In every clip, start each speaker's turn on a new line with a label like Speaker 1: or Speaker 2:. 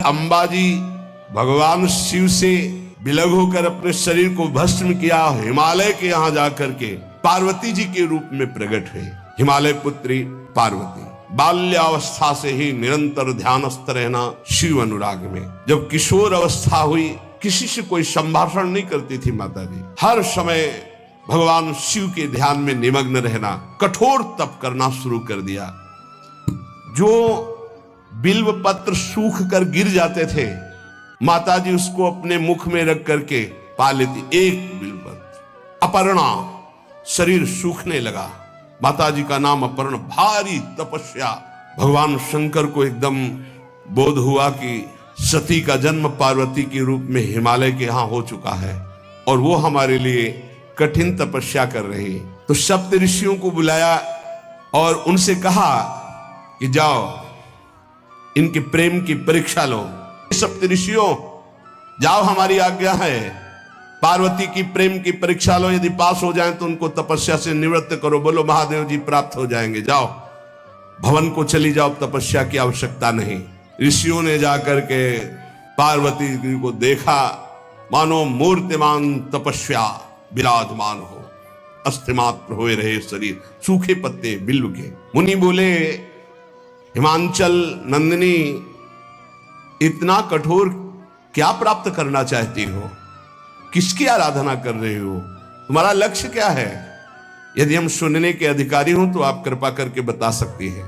Speaker 1: अंबाजी भगवान शिव से विलग होकर अपने शरीर को भस्म किया, हिमालय के यहाँ जाकर के पार्वती जी के रूप में प्रकट हुए। हिमालय पुत्री पार्वती बाल्यावस्था से ही निरंतर ध्यानस्थ रहना शिव अनुराग में। जब किशोर अवस्था हुई, किसी से कोई संभाषण नहीं करती थी माता जी, हर समय भगवान शिव के ध्यान में निमग्न रहना, कठोर तप करना शुरू कर दिया। जो बिल्व पत्र सूख कर गिर जाते थे, माता जी उसको अपने मुख में रख करके पा लेती। एक बिल्व पत्र, अपर्णा, शरीर सूखने लगा। माता जी का नाम अपर्णा। भारी तपस्या। भगवान शंकर को एकदम बोध हुआ कि सती का जन्म पार्वती के रूप में हिमालय के यहां हो चुका है और वो हमारे लिए कठिन तपस्या कर रही है। तो सप्त ऋषियों को बुलाया और उनसे कहा कि जाओ इनके प्रेम की परीक्षा लो। सप्त ऋषियों, जाओ, हमारी आज्ञा है, पार्वती की प्रेम की परीक्षा लो। यदि पास हो जाएं तो उनको तपस्या से निवृत्त करो। बोलो महादेव जी प्राप्त हो जाएंगे। जाओ भवन को चली जाओ, तपस्या की आवश्यकता नहीं। ऋषियों ने जाकर के पार्वती जी को देखा, मानो मूर्तिमान तपस्या विराजमान हो, अस्थिमात्र हुए रहे शरीर, सूखे पत्ते बिल्व के। मुनि बोले, हिमांचल नंदिनी, इतना कठोर क्या प्राप्त करना चाहती हो? किसकी आराधना कर रहे हो? तुम्हारा लक्ष्य क्या है? यदि हम सुनने के अधिकारी हों तो आप कृपा करके बता सकती हैं।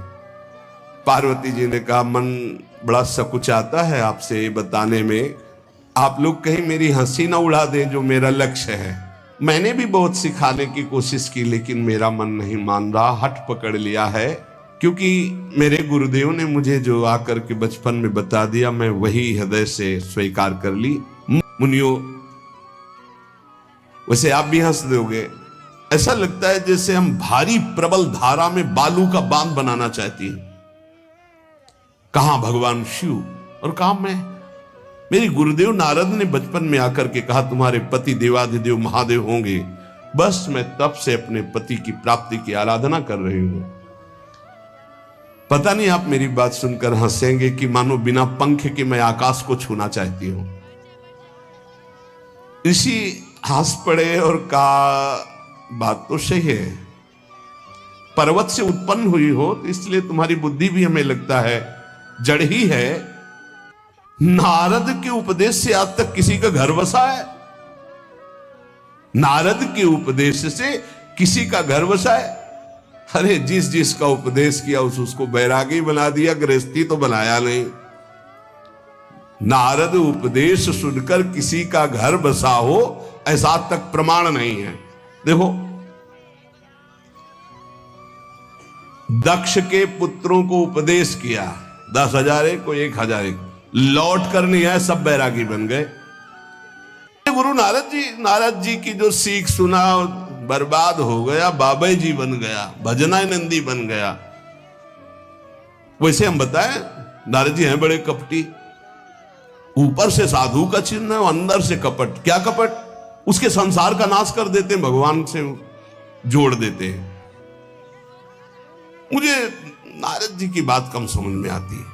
Speaker 1: पार्वती जी ने कहा, मन बड़ा सकुचाता है आपसे ये बताने में। आप लोग कहीं मेरी हंसी ना उड़ा दें जो मेरा लक्ष्य है। मैंने भी बहुत सिखाने की कोशिश की, लेकिन मेरा मन नहीं मान रहा, हठ पकड़ लिया है। क्योंकि मेरे गुरुदेव ने मुझे जो आकर के बचपन में बता दिया, मैं वही हृदय से स्वीकार कर ली। मुनियों, वैसे आप भी हंस दोगे, ऐसा लगता है जैसे हम भारी प्रबल धारा में बालू का बांध बनाना चाहती हैं। कहां भगवान शिव और कहां मैं? मेरे गुरुदेव नारद ने बचपन में आकर के कहा, तुम्हारे पति देवाधिदेव महादेव होंगे। बस मैं तब से अपने पति की प्राप्ति की आराधना कर रही हूं। पता नहीं आप मेरी बात सुनकर हंसेंगे कि मानो बिना पंख के मैं आकाश को छूना चाहती हूं। ऋषि हंस पड़े और कहा, बात तो सही है, पर्वत से उत्पन्न हुई हो तो इसलिए तुम्हारी बुद्धि भी हमें लगता है जड़ ही है। नारद के उपदेश से आज तक किसी का घर बसा है? नारद के उपदेश से किसी का घर बसा है? अरे जिस जिसका उपदेश किया उसको बैरागी बना दिया, गृहस्थी तो बनाया नहीं। नारद उपदेश सुनकर किसी का घर बसा हो ऐसा तक प्रमाण नहीं है। देखो, दक्ष के पुत्रों को उपदेश किया, 10,000 को 1,000 लौट कर नहीं आए, सब बैरागी बन गए। गुरु नारद जी की जो सीख सुना बर्बाद हो गया, बाबा जी बन गया, भजनानंदी बन गया। वैसे हम बताएं, नारद जी हैं बड़े कपटी, ऊपर से साधु का चिन्ह है, अंदर से कपट। क्या कपट? उसके संसार का नाश कर देते हैं, भगवान से जोड़ देते हैं। मुझे नारद जी की बात कम समझ में आती है।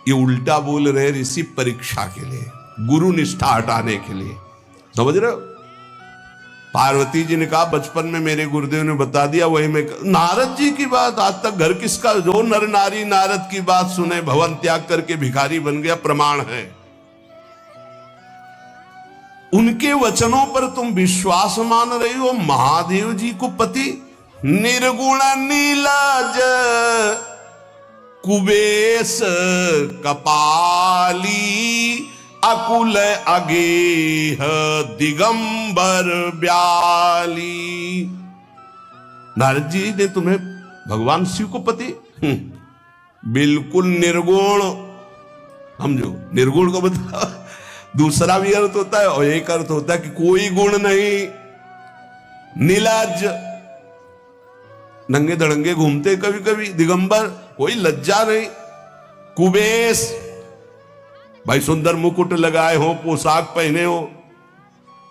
Speaker 1: ये उल्टा बोल रहे ऋषि परीक्षा के लिए, गुरु निष्ठा हटाने के लिए, समझ रहे हो? पार्वती जी ने कहा, बचपन में मेरे गुरुदेव ने बता दिया, वही मैं। नारद जी की बात आज तक घर किसका? जो नर नारी नारद की बात सुने भवन त्याग करके भिखारी बन गया, प्रमाण है। उनके वचनों पर तुम विश्वास मान रही हो? महादेव जी को पति, निर्गुण नीलाज कुबेश कपाली, अकुल अगेह दिगंबर ब्याली। नारद जी ने तुम्हें भगवान शिव को पति, बिल्कुल निर्गुण समझो। निर्गुण को बता, दूसरा भी अर्थ होता है और एक अर्थ होता है कि कोई गुण नहीं। नीलाज, नंगे धड़ंगे घूमते कभी कभी। दिगंबर, कोई लज्जा नहीं। कुबेश, भाई सुंदर मुकुट लगाए हो, पोशाक पहने हो,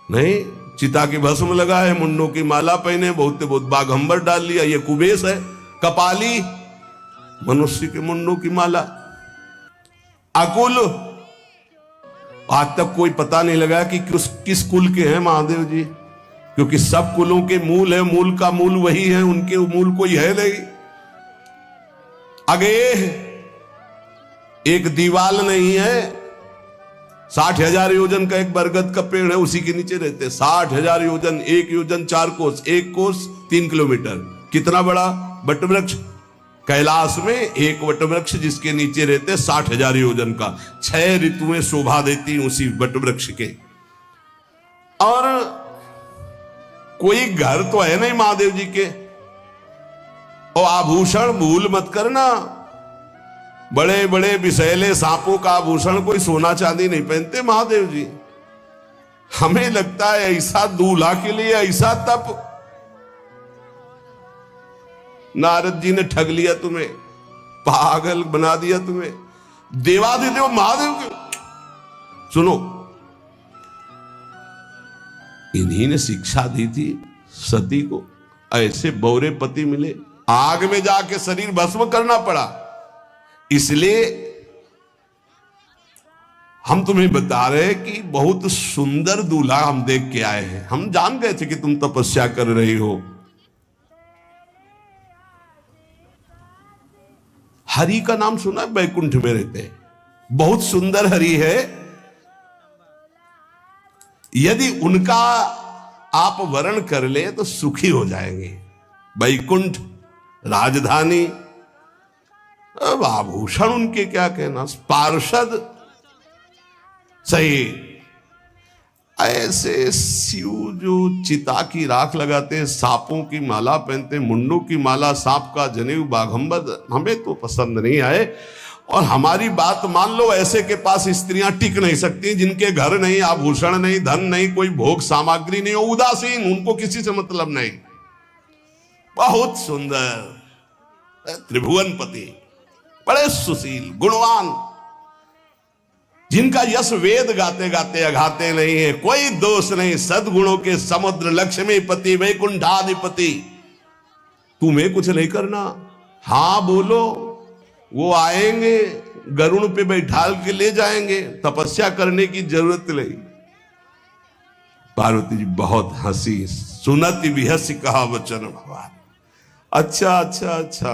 Speaker 1: नहीं, चिता की भस्म लगाए, मुंडों की माला पहने, बहुत बाघंबर डाल लिया, ये कुबेश है। कपाली, मनुष्य के मुंडों की माला। अकुल, आज तक कोई पता नहीं लगा कि किस कुल के हैं महादेव जी, क्योंकि सब कुलों के मूल है, मूल का मूल वही है, उनके मूल कोई है नहीं। आगे एक दीवाल नहीं है, 60,000 योजन का एक बरगद का पेड़ है, उसी के नीचे रहते 60,000 योजन, 1 योजन 4 कोस, 1 कोस 3 किलोमीटर। कितना बड़ा वटवृक्ष कैलाश में, एक वटवृक्ष जिसके नीचे रहते 60,000 योजन का, 6 ऋतुएं शोभा देती उसी वटवृक्ष के। और कोई घर तो है नहीं महादेव जी के। और आभूषण भूल मत करना, बड़े बड़े विषैले सांपों का आभूषण कोई सोना चांदी नहीं पहनते महादेव जी। हमें लगता है ऐसा दूल्हा के लिए ऐसा तप। नारद जी ने ठग लिया तुम्हें, पागल बना दिया तुम्हें। देवाधिदेव महादेव के सुनो, इन्हीं ने शिक्षा दी थी सती को। ऐसे बौरे पति मिले, आग में जाके शरीर भस्म करना पड़ा। इसलिए हम तुम्हें बता रहे हैं कि बहुत सुंदर दूल्हा हम देख के आए हैं। हम जान गए थे कि तुम तपस्या कर रही हो। हरि का नाम सुना है? बैकुंठ में रहते हैं, बहुत सुंदर हरि है। यदि उनका आप वर्ण कर ले तो सुखी हो जाएंगे। बैकुंठ राजधानी, अब आभूषण उनके क्या कहना, पार्षद सही। ऐसे शिव जो चिता की राख लगाते हैं, सांपों की माला पहनते हैं, मुंडों की माला, सांप का जनेऊ, बाघंबर, हमें तो पसंद नहीं आए। और हमारी बात मान लो, ऐसे के पास स्त्रियां टिक नहीं सकती जिनके घर नहीं, आभूषण नहीं, धन नहीं, कोई भोग सामग्री नहीं, उदासीन, उनको किसी से मतलब नहीं। बहुत सुंदर त्रिभुवनपति, बड़े सुशील गुणवान, जिनका यश वेद गाते गाते अघाते नहीं है, कोई दोष नहीं, सद्गुणों के समुद्र, लक्ष्मीपति, वैकुंठाधिपति। तुम्हें कुछ नहीं करना, हां बोलो, वो आएंगे, गरुड़ पे बैठाल के ले जाएंगे, तपस्या करने की जरूरत नहीं। पार्वती जी बहुत हंसी, सुनति विहस्य कहा वचन भगवान। अच्छा अच्छा अच्छा,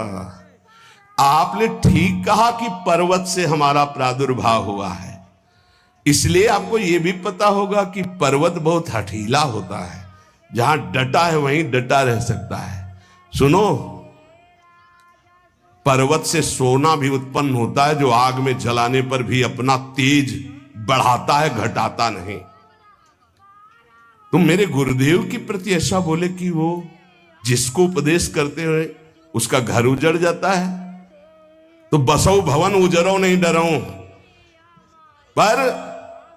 Speaker 1: आपने ठीक कहा कि पर्वत से हमारा प्रादुर्भाव हुआ है, इसलिए आपको यह भी पता होगा कि पर्वत बहुत हठीला होता है, जहां डटा है वहीं डटा रह सकता है। सुनो, पर्वत से सोना भी उत्पन्न होता है, जो आग में जलाने पर भी अपना तेज बढ़ाता है, घटाता नहीं। तुम मेरे गुरुदेव के प्रति ऐसा बोले कि वो जिसको उपदेश करते हुए उसका घर उजड़ जाता है, तो बसो भवन उजरो नहीं डरो। पर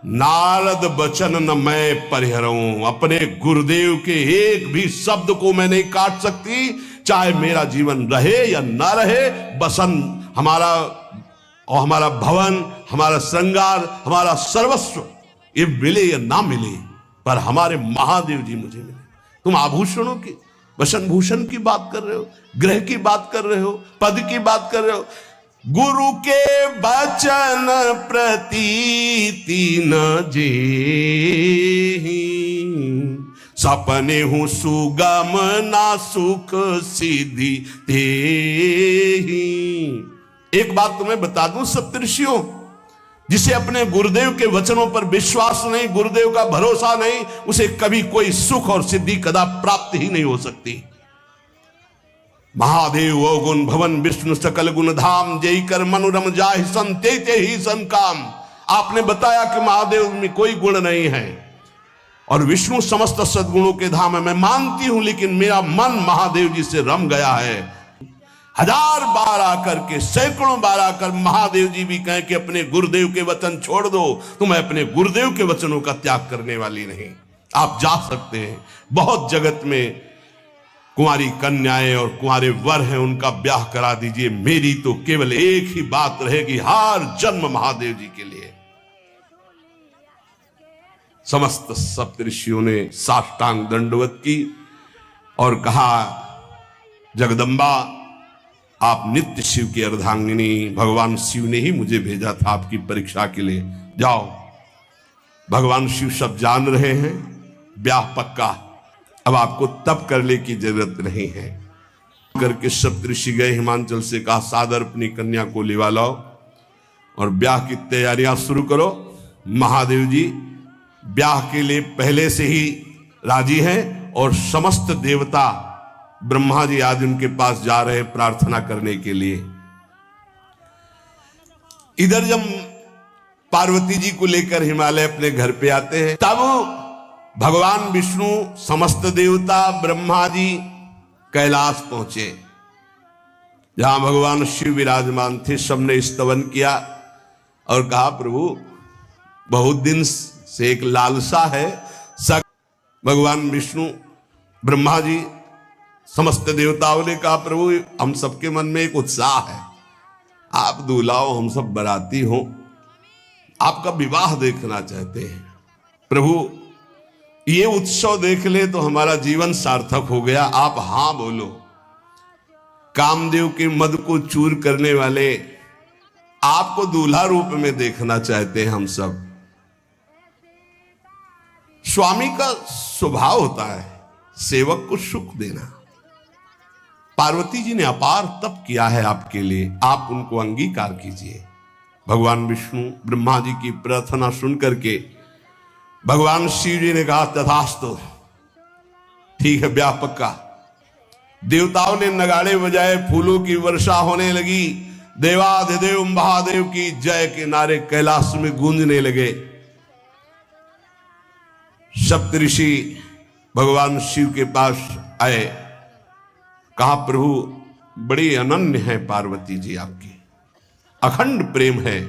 Speaker 1: नारद बचन न मैं परिहरऊं, अपने गुरुदेव के एक भी शब्द को मैं नहीं काट सकती, चाहे मेरा जीवन रहे या ना रहे। बसन हमारा और हमारा भवन, हमारा श्रृंगार, हमारा सर्वस्व, ये मिले या ना मिले, पर हमारे महादेव जी मुझे मिले। तुम आभूषणों की, वसन भूषण की बात कर रहे हो, ग्रह की बात कर रहे हो, पद की बात कर रहे हो। गुरु के वचन प्रतीति न जेहि, सपने हूं सुगम ना सुख सिद्धि तेहि। एक बात तुम्हें बता दूं सप्तऋषियों, जिसे अपने गुरुदेव के वचनों पर विश्वास नहीं, गुरुदेव का भरोसा नहीं, उसे कभी कोई सुख और सिद्धि कदा प्राप्त ही नहीं हो सकती। महादेव ओ गुण भवन विष्णु सकल गुण धाम, जय कर मनोरम जाहि संते ही सन काम। आपने बताया कि महादेव में कोई गुण नहीं है और विष्णु समस्त सद्गुणों के धाम है, मैं मानती हूं, लेकिन मेरा मन महादेव जी से रम गया है। 1000 बार आकर के, सैकड़ों बार आकर महादेव जी भी कहें कि अपने गुरुदेव के वचन छोड़ दो, तो मैं अपने गुरुदेव के वचनों का त्याग करने वाली नहीं। आप जा सकते हैं, बहुत जगत में कुंवारी कन्याएं और कुंवारे वर हैं, उनका ब्याह करा दीजिए। मेरी तो केवल एक ही बात रहेगी, हर जन्म महादेव जी के लिए। समस्त सप्तऋषियों ने साष्टांग दंडवत की और कहा, जगदम्बा आप नित्य शिव की अर्धांगिनी, भगवान शिव ने ही मुझे भेजा था आपकी परीक्षा के लिए। जाओ भगवान शिव सब जान रहे हैं, ब्याह पक्का, अब आपको तप करने की जरूरत नहीं है। करके सप्तऋषि गए हिमांचल से, कहा सादर अपनी कन्या को लिवा लाओ और ब्याह की तैयारियां शुरू करो। महादेव जी ब्याह के लिए पहले से ही राजी हैं और समस्त देवता ब्रह्मा जी आदि उनके पास जा रहे हैं प्रार्थना करने के लिए। इधर जब पार्वती जी को लेकर हिमालय अपने घर पे आते हैं, तब भगवान विष्णु, समस्त देवता, ब्रह्मा जी कैलाश पहुंचे, जहां भगवान शिव विराजमान थे। सबने स्तवन किया और कहा प्रभु बहुत दिन से एक लालसा है। भगवान विष्णु, ब्रह्मा जी, समस्त देवताओं ने कहा प्रभु हम सबके मन में एक उत्साह है, आप दूल्हा हो, हम सब बराती हो, आपका विवाह देखना चाहते हैं। प्रभु ये उत्सव देख ले तो हमारा जीवन सार्थक हो गया, आप हां बोलो। कामदेव के मद को चूर करने वाले आपको दूल्हा रूप में देखना चाहते हैं हम सब। स्वामी का स्वभाव होता है सेवक को सुख देना। पार्वती जी ने अपार तप किया है आपके लिए, आप उनको अंगीकार कीजिए। भगवान विष्णु, ब्रह्मा जी की प्रार्थना सुन करके भगवान शिव जी ने कहा तथास्तु, ठीक है ब्याह पक्का। देवताओं ने नगाड़े बजाए, फूलों की वर्षा होने लगी, देवाधिदेव महादेव की जय के नारे कैलाश में गूंजने लगे। सप्तऋषि भगवान शिव के पास आए, कहा प्रभु बड़ी अनन्य है पार्वती जी, आपकी अखंड प्रेम है,